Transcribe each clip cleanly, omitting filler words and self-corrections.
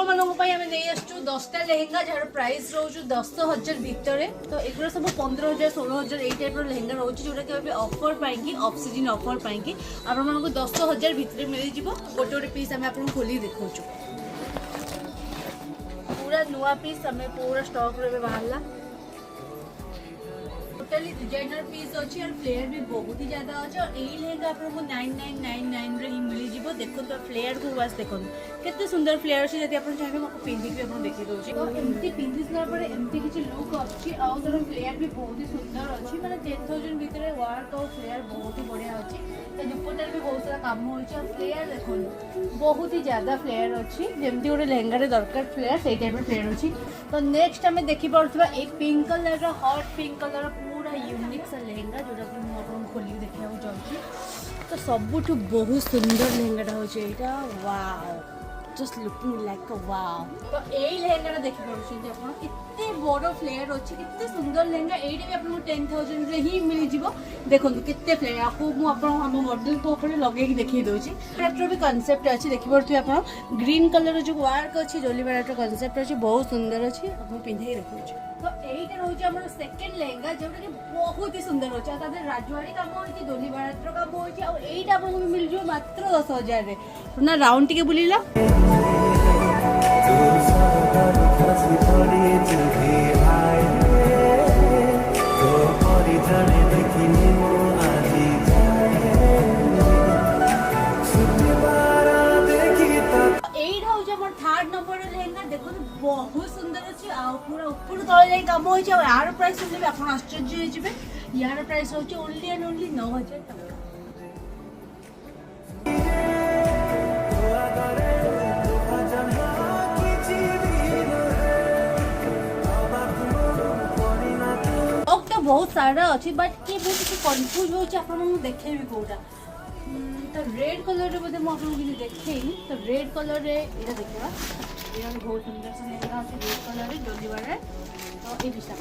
10टा lehenga jar price रोज 10,000 भितर तो एगुरा सब 15,000 16,000 यही टाइप लेहेंगा रोज जोटा कि ऑफर पाई ऑफ सीजन ऑफर पाई आपको 10,000 भितर मिल जाव गोटे गोटे पीस आम आपको खोल देखा पूरा नुआ पीस आम पूरा स्टॉक रे बाहरला टोटली डिजाइनर पीस अच्छी और फ्लेयर भी बहुत ही ज्यादा अच्छे और यही लेहेंगा आपको 9999 रे ही मिल जिवो देखो तो फ्लेयर को बस देखो केते सुंदर फ्लेयर अछि जति आपन चाहे मको पिंदी भी आपन देखि दोछि तो एमती पिंदी सला परे एमती किछि लुक अछि आ तर फ्लेयर भी बहुत ही सुंदर अछि माने 10,000 भीतर वर्क और फ्लेयर बहुत ही बढ़िया अछि तो दुपट्टा भी बहुत सारा काम होछि और फ्लेयर देखो बहुत ही ज्यादा फ्लेयर अछि जेमती गोटे लेहेंगा रे दरकार फ्लेयर सेही टाइप फ्लेयर अछि तो नेक्स्ट हमें देखि पड़थबा एक पिंक कलर रो हॉट पिंक कलर पूरा यूनिक सा लेहेंगा जोटा कि मु आपन खोली देखिया चाहूँ तो सबुठ बहुत सुंदर लेहेंगाटा होचे एटा wow just looking like a wow तो एई लेहेंगाटा देखि पड़ुछिन आपन इत्ते बड़ फ्लेयर अछि कित्ते सुंदर लेहेंगा एडी भी आपन 10,000 रे ही मिल जिवो देखंतु कित्ते फ्लेयर आपको मु आपन हम मॉडल को ऊपर लगे के देखि दोछि एटार भी कांसेप्ट अछि देखि पड़थु आपन ग्रीन कलर जो वर्क अछि जोली बाराटर कांसेप्ट अछि बहुत सुंदर अछि आपन पिंधै देखौछि तो एटा रोज हमर सेकंड लेहेंगा जोटा कि बहुत ही सुंदर होचा तादे राजवाड़ी काम होची दोली बाराटर काम होची और एटा आपन मिल जो मात्र 10,000 रे ना राउंड टिके बुलिला थर्ड नंबर लेहेंगा देखो बहुत सुंदर अच्छी पूरा ऊपर तले जाई काम होई छै यार प्राइस सुनले भी आपण आश्चर्य होई जिवे यार प्राइस होची ओनली एंड ओनली 9,000 टका तो बहुत सारा अच्छी बट के बहुत कंफ्यूज होची आपण देखेबी कोटा तो रेड कलर रे बोधे आपको किसी देखेनी तो रेड कलर रे एटा देखबा एटा बहुत सुंदर से लेहेंगा আছে रेड कलर रे जल्दी बारे तो ए पिसा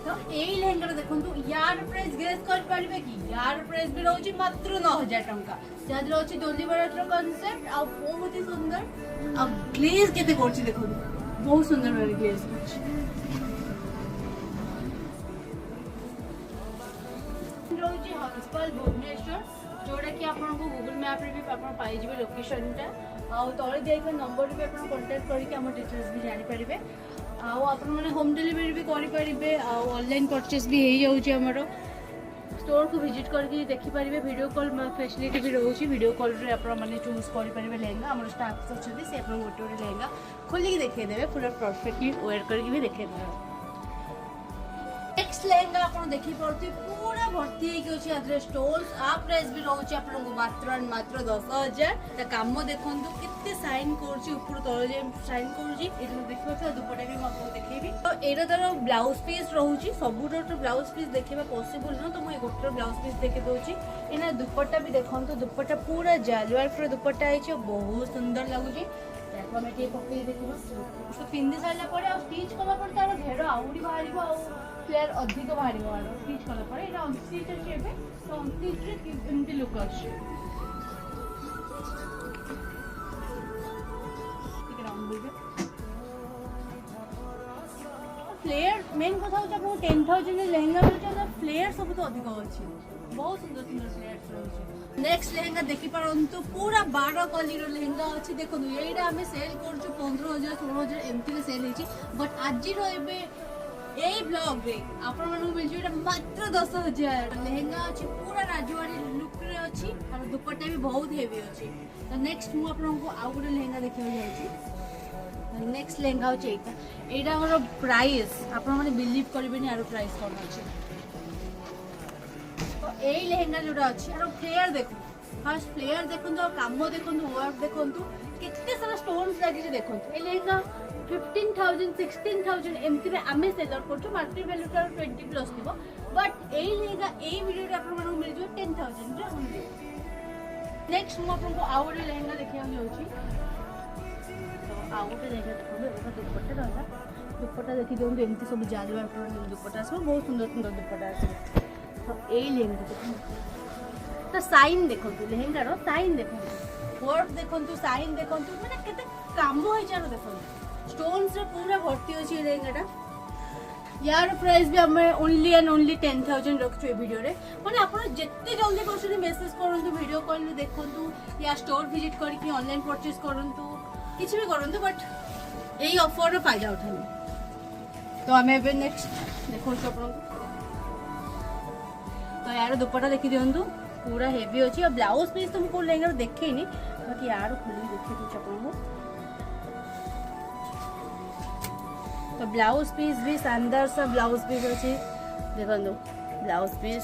तो एई लेहेंगा देखंतु यार प्राइस गेस कर पारिबे कि यार प्राइस भी रहउची मात्र 9,000 टंका जाद रहउची जल्दी बारे रो कांसेप्ट आ बहुत ही सुंदर आ ग्लेज केते करछि देखंतु बहुत सुंदर वाली ग्लेज करछि हंसपाल भुवनेश्वर जोड़ा कि आपको गूगल मैप रे भी आपन पाई जिवे लोकेशनटा आ तळे देइबे नंबर भी आपन कांटेक्ट करी के हम डिटेल्स भी जानि परिबे आ आपन माने होम डिलीवरी भी करि परिबे आ ऑनलाइन परचेस भी हेई जाउची हमरो स्टोर को विजिट करके देखि परिबे वीडियो कॉल फैसिलिटी भी रहउची वीडियो कॉल रे आपन माने चूज करि परिबे लेहेंगा हमर स्टाफ अछि से आपन गोटे गोटे लेहेंगा खोली के देखे देबे पूरा परफेक्टली वेयर करके भी देखे देबे नेक्स्ट लेहेंगा आपन देखि पड़ती पूरा भर्ती है कि आदरे स्टोन्स आ प्राइस भी रहउची आपन मात्र मात्र 10,000 त काम देखंतु कितने साइन करछि ऊपर तळे जे साइन करछि एतो देखिबो त दुपट्टा भी म आपको देखेबी तो एरा तार ब्लाउज पीस रहउची सबुरो तो ब्लाउज पीस देखेबा पॉसिबल न तो म गोटे ब्लाउज पीस देखे दोछि एना दुपट्टा भी देखंतु दुपट्टा पूरा जालवार पूरा दुपट्टा आइछ बहुत सुंदर लागुची ताको हम एटी पकई देखिबो तो पिंदी साला पड़े और स्टिच कला पर तार घेर आउडी बाहरिबो आ फ्लेयर अधिक बाहर वाला स्टिच कला पर एटा 29 अछि एबे तो 29 रे एमती लुक अछि ठीक राउंड बुझे फ्लेयर मेन कथा होचा को 10,000 लेहेंगा होचा फ्लेयर सब तो अधिक अछि बहुत सुंदर सुंदर फ्लेयर्स रहउछि नेक्स्ट लेहेंगा देखि परंतु पूरा 12 कली रो लेहेंगा अछि देखो एटा हमें सेल करछु 15,000 16,000 एमती रे सेल हेछि बट आज रो एबे एई ब्लॉग रे आपण मानु मिल जेटा मात्र 10,000 लेहेंगा अछि पूरा राजवाड़ी लुक रे अछि और दुपट्टा भी बहुत हेवी अछि तो नेक्स्ट मु आपण को आ गुडे लेहेंगा देखियो जाउछि नेक्स्ट लेहेंगा अछि एटा हमर प्राइस आपण माने बिलीव करबेनी आरो प्राइस कोन अछि तो एई लेहेंगा जोटा अछि आरो फ्लेयर देखो फर्स्ट फ्लेयर देखंतु काम देखंतु वर्क देखंतु कितने सारा स्टोन्स लागि जे देखंतु ए लेहेंगा 15,000 16,000 एमती रे आमे सेलर करछु मार्केट वैल्यू का 20 प्लस थिबो बट एई लेगा एई वीडियो रे आपन मानु मिल जो 10,000 रे ओनली नेक्स्ट मु आपन को आउडी लेहेंगा देखिया जाउची तो आउडी लेहेंगा देखो एटा दुपट्टा रहला दुपट्टा देखि दोन एमती सब जालवार पर दुपट्टा सब बहुत सुंदर सुंदर दुपट्टा আছে तो एई लेहेंगा देखो तो साइन देखो लेहेंगा रो साइन देखो वर्क देखंतु साइन देखंतु माने केते काम होई जानो देखंतु स्टोन्स रे पूरा भर्ती अछि लेहेंगाटा यार प्राइस भी हमें ओनली एंड ओनली 10,000 रखछु ए वीडियो रे माने आपण जत्ते जल्दी परछन मेसेज करंतु वीडियो कॉल रे देखंतु या स्टोर विजिट करके ऑनलाइन परचेज करंतु किछ भी करंतु बट एई ऑफर रो फायदा उठानी तो हमें ଏବେ नेक्स्ट देखंतु आपण तो यार दुपट्टा देखि दियंतु पूरा हेवी अछि और ब्लाउज पीस तुमको लेंगे देखेनी बाकी यार खुली देखि दु आपण को तो ब्लाउज पीस भी शानदार सा ब्लाउज पीस अच्छी देखो ब्लाउज पीस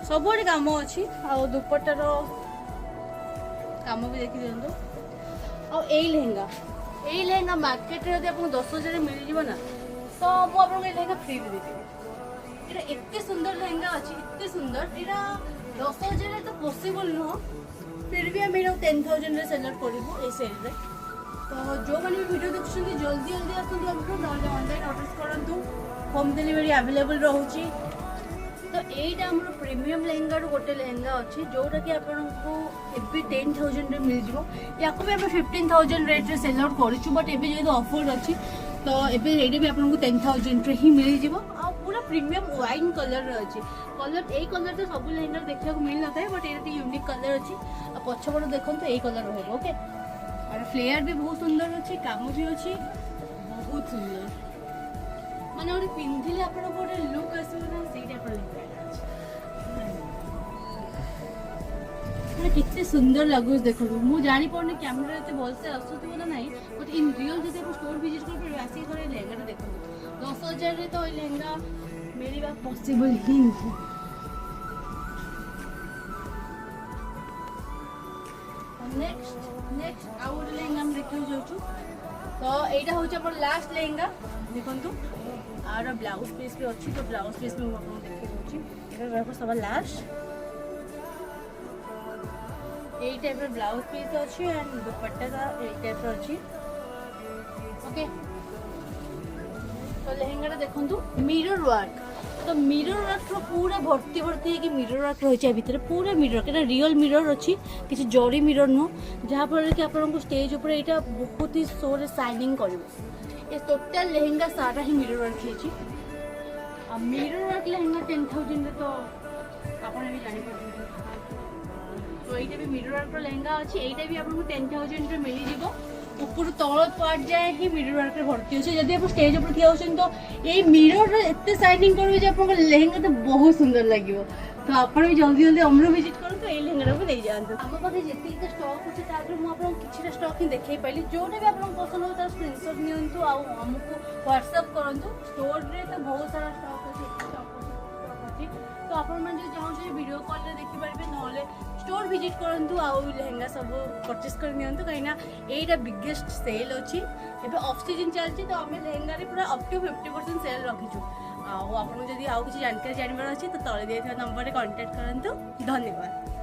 सब काम अच्छी आ दुपट्टार काम भी देखी दिखाँ आई लेहेंगा मार्केट रे 10,000 मिल जाए ना तो मुझे लेहेंगा फ्री भी देती ये एत सुंदर लेहेंगा अच्छी एत सुंदर यहाँ 10,000 तो पॉसिबल नुह फिर भी आम 10,000 सेलर करूँ सेल रे तो जो मैंने वीडियो देखुं जल्दी जल्दी आसतु हमको ना ऑनलाइन ऑर्डर करूँ होम डिलीवरी अवेलेबल रोचे तो यहीटा आम प्रीमियम लेहेंगा गोटे लेहेंगा अच्छी जोटा कि आपको एबी 10,000 मिल जाए या भी आम 15,000 रेट्रे सेल आउट करूँ बट एबी जो ऑफर अच्छी तो ये भी आपको 10,000 ही मिल जाए पूरा प्रीमियम वाइन कलर अच्छी कलर यही कलर तो सब लेहेंगा देखा मिल ना था बट ये यूनिक कलर अच्छी पछपट देखो तो यही कलर रहा ओके और फ्लेयर भी बहुत सुंदर अच्छी काम भी अच्छी बहुत सुंदर माने और पिंधिले आपण को एक लुक आसीबो ना सेटा पर माने कितने सुंदर लागुस देखो मु जानि पड़ने कैमरा एते भल से आसुथबो ना नहीं बट इन रियल जदि आप स्टोर विजिट कर पर आसी करे लेहेंगा देखो 10,000 रे तो लेहेंगा मिलवा पॉसिबल ही नहीं नेक्स्ट आउ लेहेंगा हम देखियो जाउछु तो एटा होछ अपन लास्ट लेहेंगा देखंतु आर ब्लाउज पीस भी अच्छी तो ब्लाउज पीस भी आपन देखि दोछि एटा रहबो सब लास्ट एई टाइप रो ब्लाउज पीस अच्छी एंड दुपट्टा का एई टाइप रो अच्छी ओके तो लेहेंगा देखंतु मिरर वर्क तो मिरर वर्क रो पूरा भर्ती भर्ती है कि मिरर वर्क रही भीतर पूरा मिरर के रियल मिरर अच्छी किसी जरी मिरर नुह जहाँ फल कि आपको स्टेज ऊपर यहाँ बहुत ही शो रे शाइनिंग कर टोटाल लेहेंगा सारा ही मिरर वर्क है मिरर वर्क लेहेंगा 10,000 तो आप भी जापर तो ये भी मिरर वर्क लेहेंगा अच्छी यहीटा भी आपको 10,000 मिल जाए ऊपर तल पार्ट जाए ही मिरर वर्क भर्ती अच्छे जब आप स्टेज ऊपर ठिया होछन तो ये मिरर एत शाइनिंग कर लेहेंगा तो बहुत सुंदर लगे तो आप भी जल्दी जल्दी अमर विजिट करूँ तो ये लेहेंगा को नहीं जाते आम पाखे जितने स्टक अच्छे मुझे किसी स्टक ही देखे पाइली जोटा भी आपको पसंद हो स्क्रीनशॉट नियंतु आमको व्हाट्सएप करूँ स्टोर रे तो बहुत सारा स्टक अच्छी तो आप चाहते वीडियो कॉल रे देखि पारे ना स्टोर विजिट करूँ आउ लेहेंगा सब परचेस कर नियंतु कहीं यहाँ बिगेस्ट सेल अच्छी एबे ऑफ सीजन चलती तो आम लेहेंगा पूरा अप टू 50% सेल रखीचु आपको जब आउ किसी जानकारी जानवर अच्छी तो तले दिया नंबर कांटेक्ट करूँ धन्यवाद।